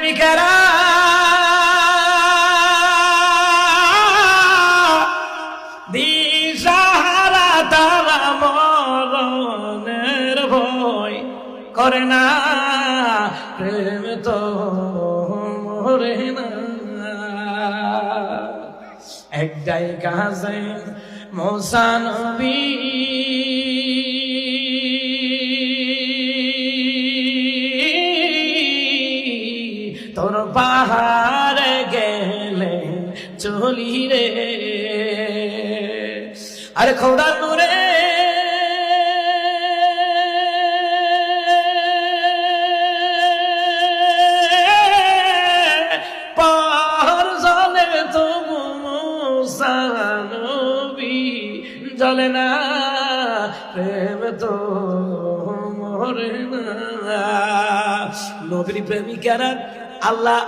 প্রেমিকেরা দিশাহারা তারা মরণের ভয় করে না, প্রেম তো মরে না। একটাই কাজে মুসা নবী তোর পাহাড়ে গেলে চলি রে, আরে খোদার নূরে পাহাড় জলে তবু মুসা নবী জ্বলে না, প্রেম তো মরে না। নবীর প্রেমিকেরা আল্লাহ